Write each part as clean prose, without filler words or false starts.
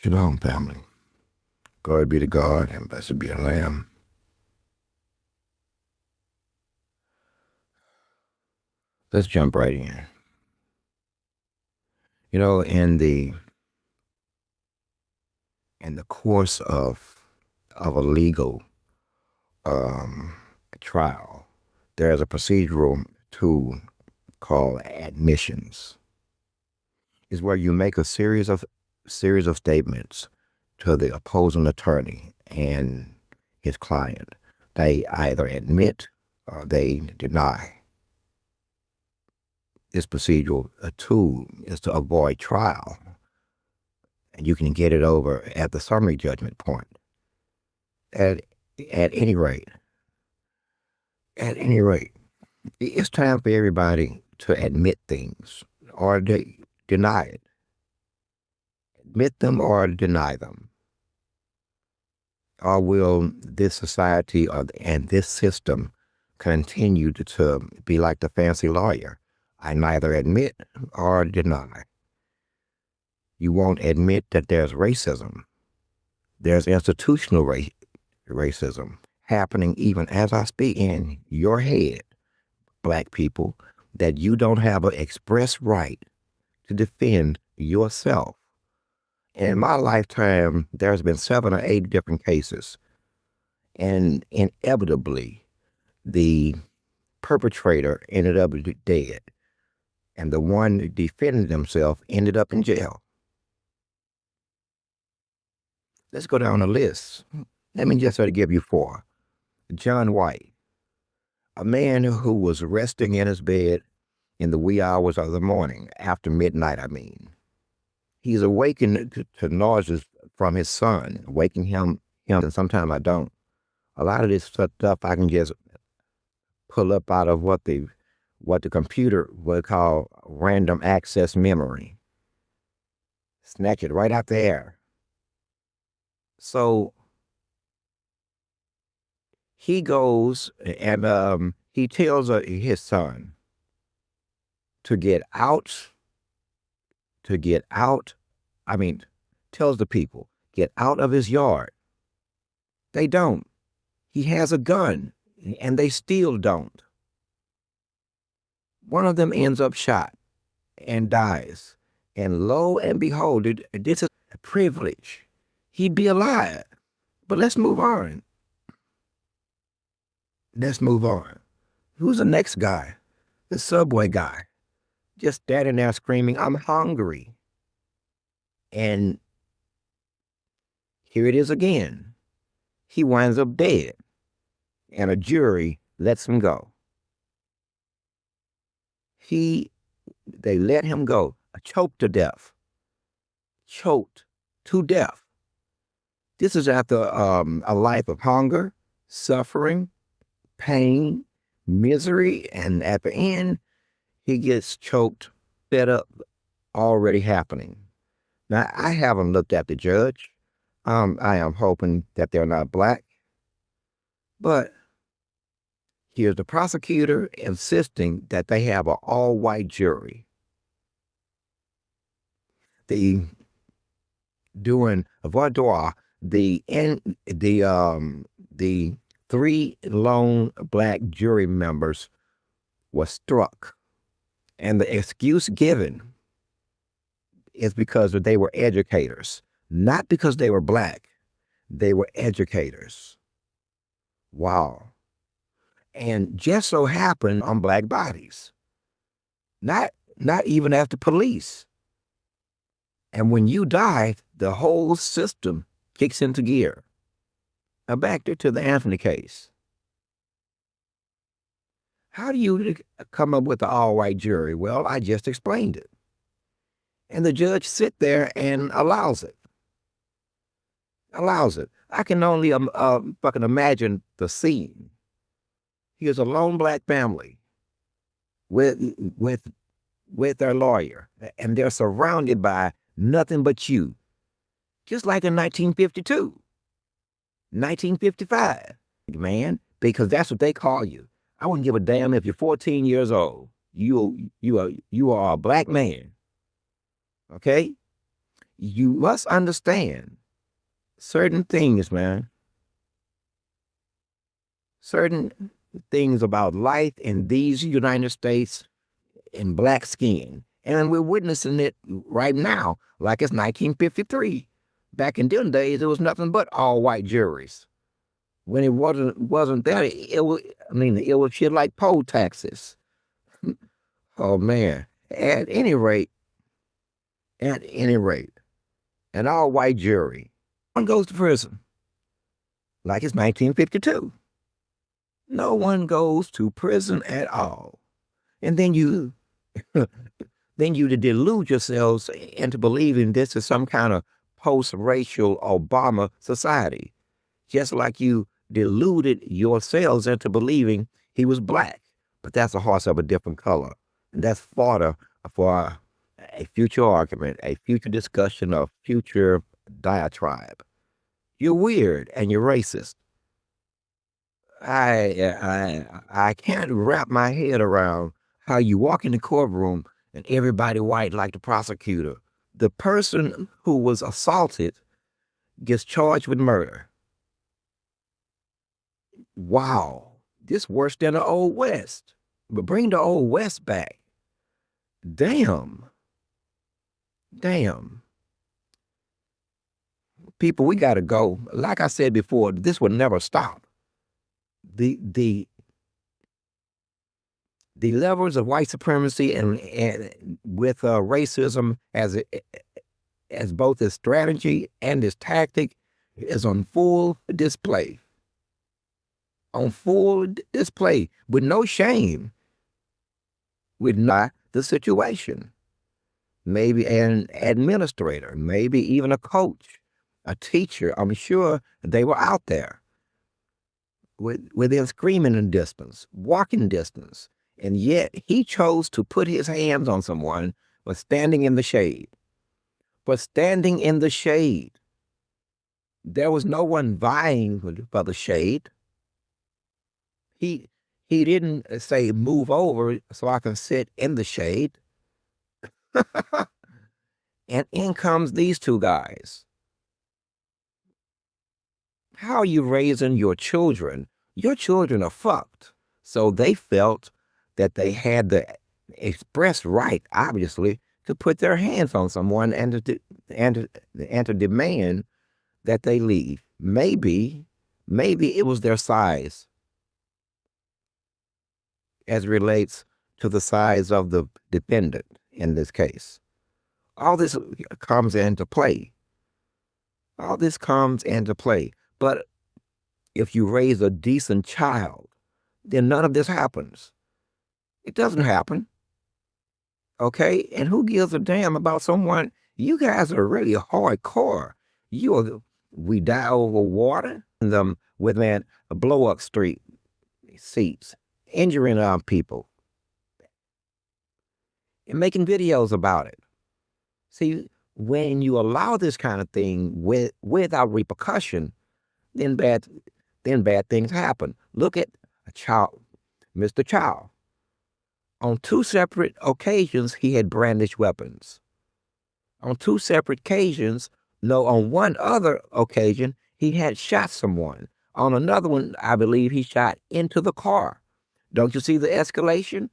Shalom, family. Glory be to God and blessed be the Lamb. Let's jump right in. You know, in the course of a legal trial, there's a procedural tool called admissions. It's where you make a series of statements to the opposing attorney and his client. They either admit or they deny. This procedural tool is to avoid trial, and you can get it over at the summary judgment point. At any rate, it's time for everybody to admit things or deny it. Admit them or deny them. Or will this society and this system continue to be like the fancy lawyer? I neither admit or deny. You won't admit that there's racism. There's institutional racism happening even as I speak in your head, Black people, that you don't have an express right to defend yourself. In my lifetime, there's been 7 or 8 different cases, and inevitably, the perpetrator ended up dead, and the one that defended himself ended up in jail. Let's go down the list. Let me just give you 4. John White, a man who was resting in his bed in the wee hours of the morning, after midnight, I mean. He's awakened to noises from his son, waking him, and sometimes I don't. A lot of this stuff I can just pull up out of what the computer would call random access memory. Snatch it right out the air. So he goes and he tells his son to get out. Tells the people, get out of his yard. They don't. He has a gun, and they still don't. One of them ends up shot and dies. And lo and behold, this is a privilege. He'd be alive. But let's move on. Who's the next guy? The subway guy. Just standing there screaming, I'm hungry. And here it is again. He winds up dead. And a jury lets him go. They let him go, choked to death. Choked to death. This is after a life of hunger, suffering, pain, misery, and at the end, he gets choked, fed up, already happening. Now, I haven't looked at the judge. I am hoping that they're not Black. But here's the prosecutor insisting that they have an all-white jury. During voir dire, the 3 lone Black jury members were struck. And the excuse given is because they were educators, not because they were Black. They were educators. Wow. And just so happened on Black bodies. Not even at the police. And when you die, the whole system kicks into gear. Now back to the Anthony case. How do you come up with the all-white jury? Well, I just explained it. And the judge sit there and allows it. I can only fucking imagine the scene. Here's a lone Black family with their lawyer, and they're surrounded by nothing but you. Just like in 1952, 1955, man, because that's what they call you. I wouldn't give a damn if you're 14 years old. You are a Black man. Okay? You must understand certain things, man. Certain things about life in these United States in black skin. And we're witnessing it right now, like it's 1953. Back in them days, it was nothing but all white juries. When it wasn't that, it was shit like poll taxes. Oh man. At any rate, an all white jury. One goes to prison, like it's 1952. No one goes to prison at all. And then you then you delude yourselves into believing this is some kind of post-racial Obama society, just like you deluded yourselves into believing he was black. But that's a horse of a different color. And that's fodder for a future argument, a future discussion, a future diatribe. You're weird and you're racist. I can't wrap my head around how you walk in the courtroom and everybody white like the prosecutor. The person who was assaulted gets charged with murder. Wow, this worse than the Old West. But bring the Old West back. Damn. Damn. People, we gotta go. Like I said before, this will never stop. The levels of white supremacy and with racism as both a strategy and its tactic is on full display. On full display with no shame, with not the situation. Maybe an administrator, maybe even a coach, a teacher. I'm sure they were out there within screaming distance, walking distance. And yet he chose to put his hands on someone for standing in the shade. For standing in the shade. There was no one vying for the shade. He didn't say, move over so I can sit in the shade. And in comes these two guys. How are you raising your children? Your children are fucked. So they felt that they had the express right, obviously, to put their hands on someone and to demand that they leave. Maybe it was their size as relates to the size of the defendant in this case. All this comes into play. All this comes into play. But if you raise a decent child, then none of this happens. It doesn't happen. Okay? And who gives a damn about someone? You guys are really hardcore. We die over water them with blow up street seats, injuring people, and making videos about it. See, when you allow this kind of thing without repercussion, then bad things happen. Look at a child, Mr. Child. On two separate occasions, he had brandished weapons. On two separate occasions, no, on one other occasion, he had shot someone. On another one, I believe he shot into the car. Don't you see the escalation?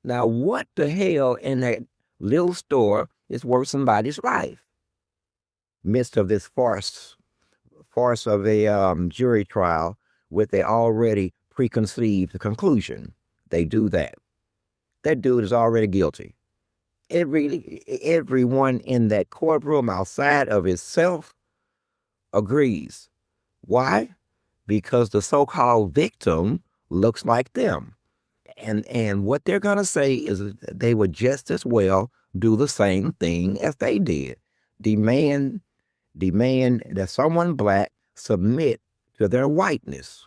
Now, what the hell in that little store is worth somebody's life? Midst of this farce of a jury trial with a already preconceived conclusion. They do that. That dude is already guilty. Everyone in that courtroom outside of itself agrees. Why? Because the so-called victim looks like them. And what they're going to say is that they would just as well do the same thing as they did. Demand that someone black submit to their whiteness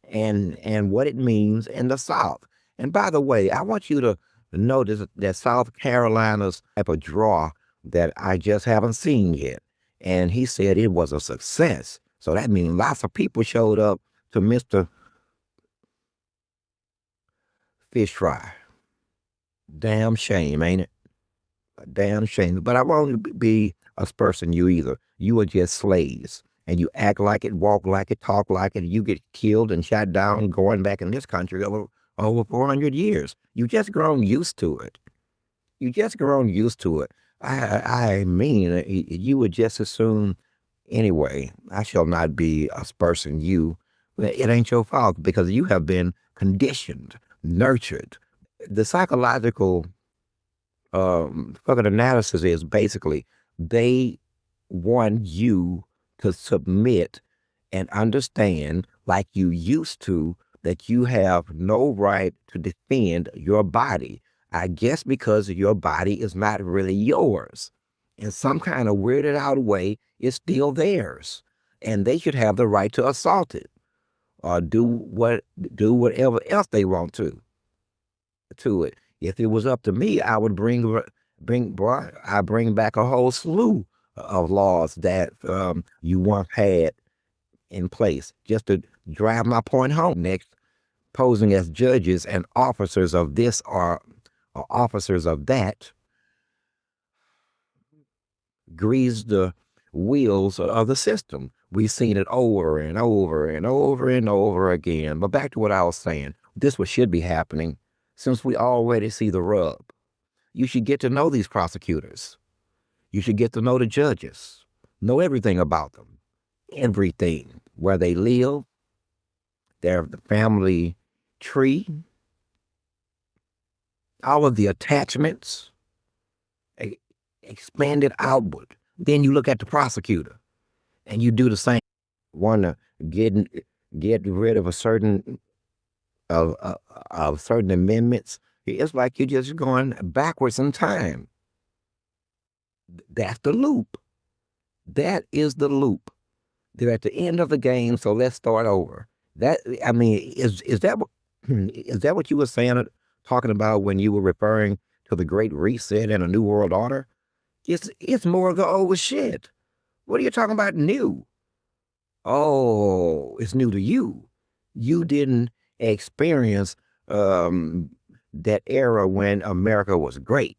and what it means in the South. And by the way, I want you to notice that South Carolina's type of draw that I just haven't seen yet. And he said it was a success. So that means lots of people showed up to Mr. Fish Fry. Damn shame, ain't it? A damn shame. But I won't be a person you either. You are just slaves. And you act like it, walk like it, talk like it. You get killed and shot down going back in this country over 400 years. You just grown used to it. You just grown used to it. I mean, you would just as soon, anyway, I shall not be a person you. It ain't your fault because you have been conditioned, nurtured. The psychological fucking analysis is basically they want you to submit and understand like you used to that you have no right to defend your body. I guess because your body is not really yours. In some kind of weirded out way, it's still theirs. And they should have the right to assault it or do whatever else they want to it. If it was up to me, I would bring back a whole slew of laws that you once had in place just to drive my point home. Next, posing as judges and officers of this or officers of that, grease the wheels of the system. We've seen it over and over and over and over again. But back to what I was saying, this what should be happening since we already see the rub. You should get to know these prosecutors. You should get to know the judges, know everything about them, everything, where they live, their family tree, all of the attachments, expand it outward. Then you look at the prosecutor and you do the same. Want to get rid of a certain of certain amendments. It's like you're just going backwards in time. That's the loop. That is the loop. They're at the end of the game, so let's start over. That, I mean, is that what you were saying, talking about when you were referring to the Great Reset and a New World Order? It's more of the old shit. What are you talking about new? Oh, it's new to you. You didn't experience that era when America was great,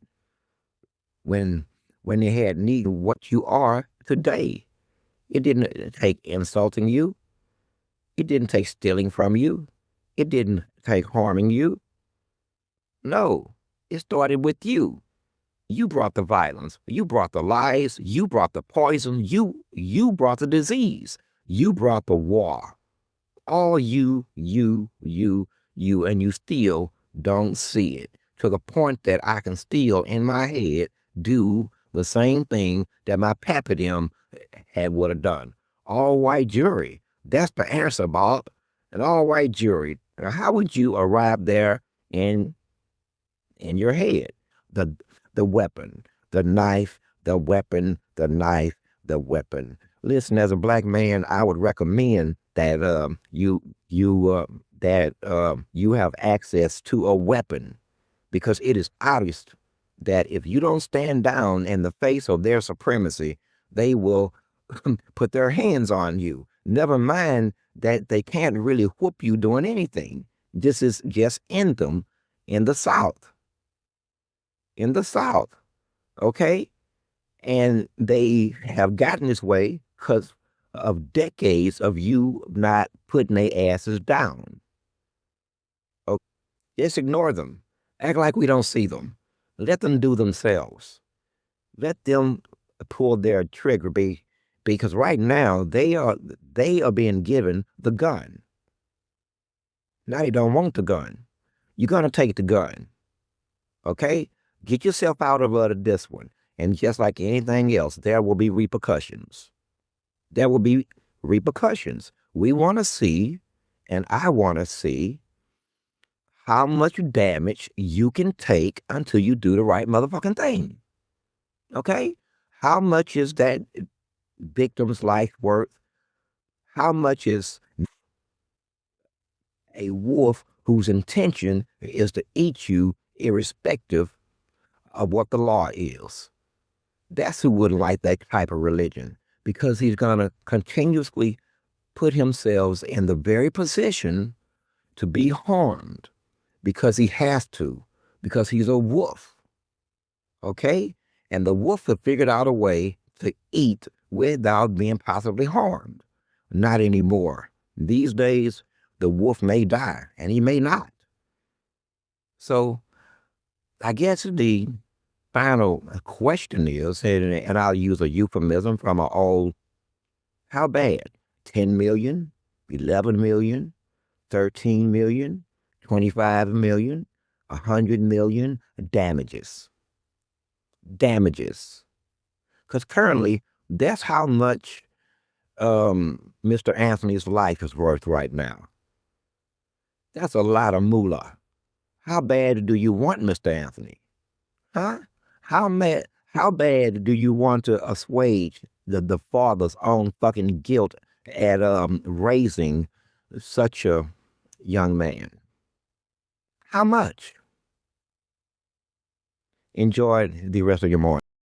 when they had need what you are today. It didn't take insulting you. It didn't take stealing from you. It didn't take harming you. No, it started with you. You brought the violence. You brought the lies. You brought the poison. You brought the disease. You brought the war. All you, and you still don't see it, to the point that I can still, in my head, do the same thing that my pappy them would have done. All white jury. That's the answer, Bob. An all white jury. Now, how would you arrive there in your head? The weapon, the knife, the weapon, the knife, the weapon. Listen, as a black man, I would recommend that you have access to a weapon, because it is obvious that if you don't stand down in the face of their supremacy, they will put their hands on you. Never mind that they can't really whoop you doing anything. This is just in them in the South. In the South, okay? And they have gotten this way because of decades of you not putting their asses down. Okay? Just ignore them. Act like we don't see them. Let them do themselves. Let them pull their trigger, because right now they are being given the gun. Now they don't want the gun. You're going to take the gun. Okay? Get yourself out of this one. And just like anything else, there will be repercussions. There will be repercussions. We want to see, and I want to see, how much damage you can take until you do the right motherfucking thing. Okay? How much is that victim's life worth? How much is a wolf whose intention is to eat you irrespective of what the law is? That's who wouldn't like that type of religion, because he's going to continuously put himself in the very position to be harmed because he has to, because he's a wolf. Okay? And the wolf have figured out a way to eat without being possibly harmed. Not anymore. These days, the wolf may die and he may not. So I guess the final question is, and I'll use a euphemism from an old, how bad? 10 million, 11 million, 13 million, 25 million, 100 million damages. Damages. Because currently, that's how much Mr. Anthony's life is worth right now. That's a lot of moolah. How bad do you want Mr. Anthony? Huh? How bad do you want to assuage the father's own fucking guilt at raising such a young man? How much? Enjoy the rest of your morning.